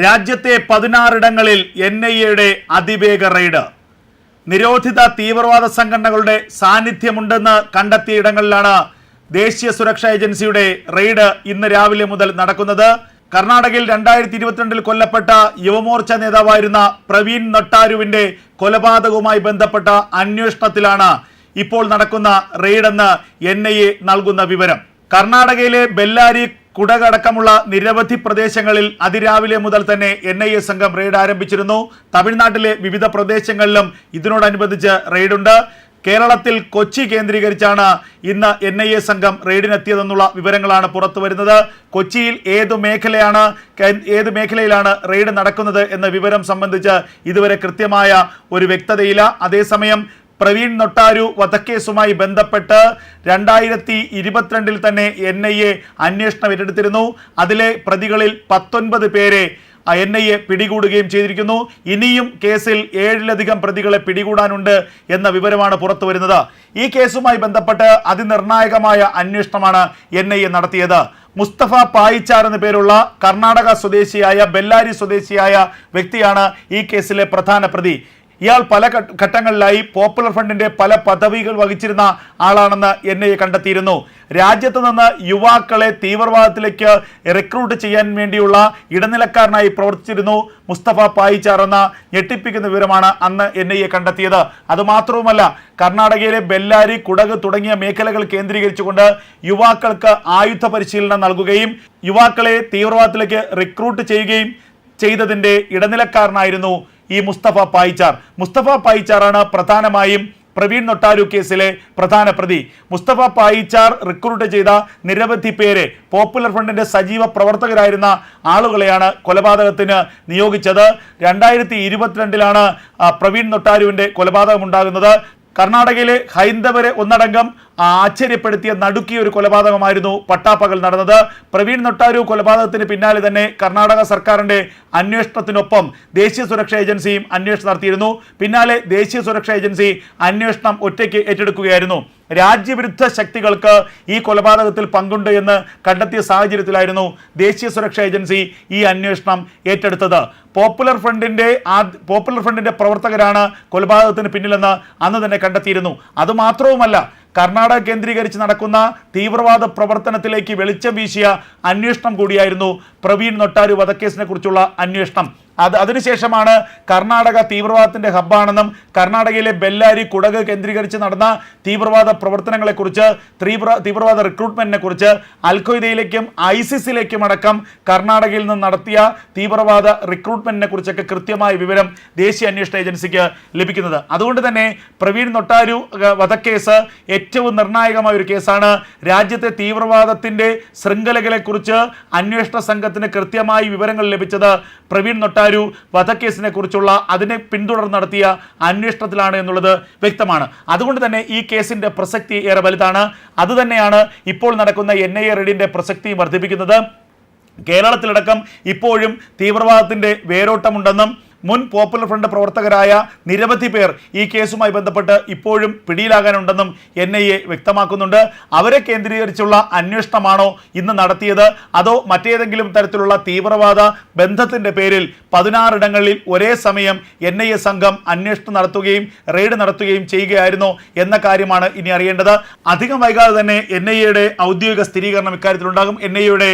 രാജ്യത്തെ 16 NIA അതിവേഗ raid. നിരോധിത തീവ്രവാദ സംഘടനകളുടെ സാന്നിധ്യമുണ്ടെന്ന് കണ്ടെത്തിയ ഇടങ്ങളിലാണ് ദേശീയ സുരക്ഷാ ഏജൻസിയുടെ റെയ്ഡ് ഇന്ന് രാവിലെ മുതൽ നടക്കുന്നത്. കർണാടകയിൽ 2022 കൊല്ലപ്പെട്ട യുവമോർച്ച നേതാവായിരുന്ന പ്രവീൺ നൊട്ടാരുവിന്റെ കൊലപാതകവുമായി ബന്ധപ്പെട്ട അന്വേഷണത്തിലാണ് ഇപ്പോൾ നടക്കുന്ന റെയ്ഡെന്ന് NIA നൽകുന്ന വിവരം. കർണാടകയിലെ ബെല്ലാരി, കുടക് അടക്കമുള്ള നിരവധി പ്രദേശങ്ങളിൽ അതിരാവിലെ മുതൽ തന്നെ NIA സംഘം റെയ്ഡ് ആരംഭിച്ചിരുന്നു. തമിഴ്നാട്ടിലെ വിവിധ പ്രദേശങ്ങളിലും ഇതിനോടനുബന്ധിച്ച് റെയ്ഡുണ്ട്. കേരളത്തിൽ കൊച്ചി കേന്ദ്രീകരിച്ചാണ് ഇന്ന് NIA സംഘം റെയ്ഡിനെത്തിയതെന്നുള്ള വിവരങ്ങളാണ് പുറത്തു വരുന്നത്. കൊച്ചിയിൽ ഏത് മേഖലയിലാണ് റെയ്ഡ് നടക്കുന്നത് എന്ന വിവരം സംബന്ധിച്ച് ഇതുവരെ കൃത്യമായ ഒരു വ്യക്തതയില്ല. അതേസമയം പ്രവീൺ നൊട്ടാരു വധക്കേസുമായി ബന്ധപ്പെട്ട് 2022 തന്നെ NIA അന്വേഷണം ഏറ്റെടുത്തിരുന്നു. അതിലെ പ്രതികളിൽ 19 പേരെ NIA പിടികൂടുകയും ചെയ്തിരിക്കുന്നു. ഇനിയും കേസിൽ 7ലധികം പ്രതികളെ പിടികൂടാനുണ്ട് എന്ന വിവരമാണ് പുറത്തു വരുന്നത്. ഈ കേസുമായി ബന്ധപ്പെട്ട് അതിനിർണായകമായ അന്വേഷണമാണ് NIA നടത്തിയത്. മുസ്തഫ പായിച്ചാർ എന്ന പേരുള്ള കർണാടക സ്വദേശിയായ ബെല്ലാരി സ്വദേശിയായ വ്യക്തിയാണ് ഈ കേസിലെ പ്രധാന പ്രതി. ഇയാൾ പല ഘട്ടങ്ങളിലായി പോപ്പുലർ ഫ്രണ്ടിന്റെ പല പദവികൾ വഹിച്ചിരുന്ന ആളാണെന്ന് NIA കണ്ടെത്തിയിരുന്നു. രാജ്യത്ത് നിന്ന് യുവാക്കളെ തീവ്രവാദത്തിലേക്ക് റിക്രൂട്ട് ചെയ്യാൻ വേണ്ടിയുള്ള ഇടനിലക്കാരനായി പ്രവർത്തിച്ചിരുന്നു മുസ്തഫ പായിച്ചാർ എന്ന ഞെട്ടിപ്പിക്കുന്ന വിവരമാണ് അന്ന് NIA കണ്ടെത്തിയത്. അതുമാത്രവുമല്ല, കർണാടകയിലെ ബെല്ലാരി, കുടക് തുടങ്ങിയ മേഖലകൾ കേന്ദ്രീകരിച്ചുകൊണ്ട് യുവാക്കൾക്ക് ആയുധ പരിശീലനം നൽകുകയും യുവാക്കളെ തീവ്രവാദത്തിലേക്ക് റിക്രൂട്ട് ചെയ്യുകയും ചെയ്തതിന്റെ ഇടനിലക്കാരനായിരുന്നു ഈ മുസ്തഫ പായിച്ചാർ. മുസ്തഫ പായിച്ചാറാണ് പ്രധാനമായും പ്രവീൺ നൊട്ടാരു കേസിലെ പ്രധാന പ്രതി. മുസ്തഫ പായിച്ചാർ റിക്രൂട്ട് ചെയ്ത നിരവധി പേരെ പോപ്പുലർ ഫ്രണ്ടിന്റെ സജീവ പ്രവർത്തകരായിരുന്ന ആളുകളെയാണ് കൊലപാതകത്തിന് നിയോഗിച്ചത്. 2022 പ്രവീൺ നൊട്ടാരുവിന്റെ കൊലപാതകം ഉണ്ടാകുന്നത്. കർണാടകയിലെ ഹൈന്ദവരെ ഒന്നടങ്കം ആശ്ചര്യപ്പെടുത്തിയ നടുക്കിയ ഒരു കൊലപാതകമായിരുന്നു പട്ടാപ്പകൽ നടന്നത്. പ്രവീൺ നൊട്ടാരു കൊലപാതകത്തിന് പിന്നാലെ തന്നെ കർണാടക സർക്കാരിന്റെ അന്വേഷണത്തിനൊപ്പം ദേശീയ സുരക്ഷാ ഏജൻസിയും അന്വേഷണം നടത്തിയിരുന്നു. പിന്നാലെ ദേശീയ സുരക്ഷാ ഏജൻസി അന്വേഷണം ഒറ്റയ്ക്ക് ഏറ്റെടുക്കുകയായിരുന്നു. രാജ്യവിരുദ്ധ ശക്തികൾക്ക് ഈ കൊലപാതകത്തിൽ പങ്കുണ്ട് എന്ന് കണ്ടെത്തിയ സാഹചര്യത്തിലായിരുന്നു ദേശീയ സുരക്ഷാ ഏജൻസി ഈ അന്വേഷണം ഏറ്റെടുത്തത്. പോപ്പുലർ ഫ്രണ്ടിന്റെ പ്രവർത്തകരാണ് കൊലപാതകത്തിന് പിന്നിലെന്ന് അന്ന് തന്നെ കണ്ടെത്തിയിരുന്നു. അതുമാത്രവുമല്ല, കർണാടക കേന്ദ്രീകരിച്ച് നടക്കുന്ന തീവ്രവാദ പ്രവർത്തനത്തിലേക്ക് വെളിച്ചം വീശിയ അന്വേഷണം കൂടിയായിരുന്നു പ്രവീൺ നൊട്ടാരു വധക്കേസിനെ കുറിച്ചുള്ള അന്വേഷണം. അതിനുശേഷമാണ് കർണാടക തീവ്രവാദത്തിന്റെ ഹബ്ബാണെന്നും കർണാടകയിലെ ബെല്ലാരി, കുടക് കേന്ദ്രീകരിച്ച് നടന്ന തീവ്രവാദ പ്രവർത്തനങ്ങളെക്കുറിച്ച്, തീവ്രവാദ റിക്രൂട്ട്മെന്റിനെ കുറിച്ച്, അൽഖ്വയ്ദയിലേക്കും ISISിലേക്കും അടക്കം കർണാടകയിൽ നിന്ന് നടത്തിയ തീവ്രവാദ റിക്രൂട്ട്മെന്റിനെ കുറിച്ചൊക്കെ കൃത്യമായ വിവരം ദേശീയ അന്വേഷണ ഏജൻസിക്ക് ലഭിക്കുന്നത്. അതുകൊണ്ട് തന്നെ പ്രവീൺ നൊട്ടാരു വധക്കേസ് ഏറ്റവും നിർണായകമായ ഒരു കേസാണ്. രാജ്യത്തെ തീവ്രവാദത്തിന്റെ ശൃംഖലകളെക്കുറിച്ച് അന്വേഷണ സംഘത്തിന് കൃത്യമായി വിവരങ്ങൾ ലഭിച്ചത് പ്രവീൺ നൊട്ടാരു വധക്കേസിനെ കുറിച്ചുള്ള അതിനെ പിന്തുടർന്ന് നടത്തിയ അന്വേഷണത്തിലാണ് എന്നുള്ളത് വ്യക്തമാണ്. അതുകൊണ്ട് തന്നെ ഈ കേസിന്റെ പ്രസക്തി ഏറെ വലുതാണ്. അതുതന്നെയാണ് ഇപ്പോൾ നടക്കുന്ന NIA റെയ്ഡിന്റെ പ്രസക്തി വർദ്ധിപ്പിക്കുന്നത്. കേരളത്തിലടക്കം ഇപ്പോഴും തീവ്രവാദത്തിന്റെ വേരോട്ടമുണ്ടെന്നും മുൻ പോപ്പുലർ ഫ്രണ്ട് പ്രവർത്തകരായ നിരവധി പേർ ഈ കേസുമായി ബന്ധപ്പെട്ട് ഇപ്പോഴും പിടിയിലാകാനുണ്ടെന്നും NIA വ്യക്തമാക്കുന്നുണ്ട്. അവരെ കേന്ദ്രീകരിച്ചുള്ള അന്വേഷണമാണോ ഇന്ന് നടത്തിയത്, അതോ മറ്റേതെങ്കിലും തരത്തിലുള്ള തീവ്രവാദ ബന്ധത്തിന്റെ പേരിൽ 16 ഇടങ്ങളിൽ ഒരേ സമയം NIA സംഘം അന്വേഷണം നടത്തുകയും റെയ്ഡ് നടത്തുകയും ചെയ്യുകയായിരുന്നോ എന്ന കാര്യമാണ് ഇനി അറിയേണ്ടത്. അധികം വൈകാതെ തന്നെ NIAയുടെ ഔദ്യോഗിക സ്ഥിരീകരണം ഇക്കാര്യത്തിലുണ്ടാകും. NIAയുടെ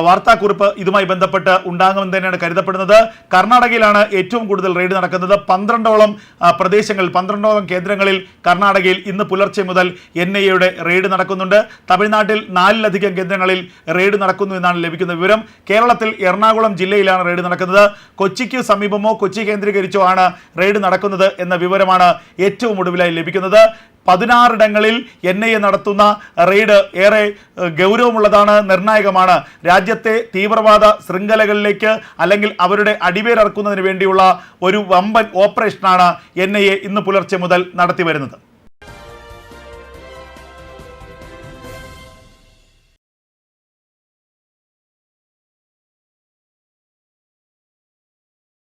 വാർത്താക്കുറിപ്പ് ഇതുമായി ബന്ധപ്പെട്ട് ഉണ്ടാകുമെന്ന് തന്നെയാണ് കരുതപ്പെടുന്നത്. കർണാടകയിലാണ് ഏറ്റവും കൂടുതൽ റെയ്ഡ് നടക്കുന്നത്. 12ഓളം പ്രദേശങ്ങളിൽ, 12ഓളം കേന്ദ്രങ്ങളിൽ കർണാടകയിൽ ഇന്ന് പുലർച്ചെ മുതൽ NIAയുടെ റെയ്ഡ് നടക്കുന്നുണ്ട്. തമിഴ്നാട്ടിൽ 4ലധികം കേന്ദ്രങ്ങളിൽ റെയ്ഡ് നടക്കുന്നു എന്നാണ് ലഭിക്കുന്ന വിവരം. കേരളത്തിൽ എറണാകുളം ജില്ലയിലാണ് റെയ്ഡ് നടക്കുന്നത്. കൊച്ചിക്ക് സമീപമോ കൊച്ചി കേന്ദ്രീകരിച്ചോ ആണ് റെയ്ഡ് നടക്കുന്നത് എന്ന വിവരമാണ് ഏറ്റവും ഒടുവിലായി ലഭിക്കുന്നത്. 16 ഇടങ്ങളിൽ NIA നടത്തുന്ന റെയ്ഡ് ഏറെ ഗൗരവമുള്ളതാണ്, നിർണായകമാണ്. രാജ്യത്തെ തീവ്രവാദ ശൃംഖലകളിലേക്ക് അല്ലെങ്കിൽ അവരുടെ അടിവേരറുക്കുന്നതിന് വേണ്ടിയുള്ള ഒരു വമ്പൻ ഓപ്പറേഷനാണ് NIA ഇന്ന് പുലർച്ചെ മുതൽ നടത്തി വരുന്നത്.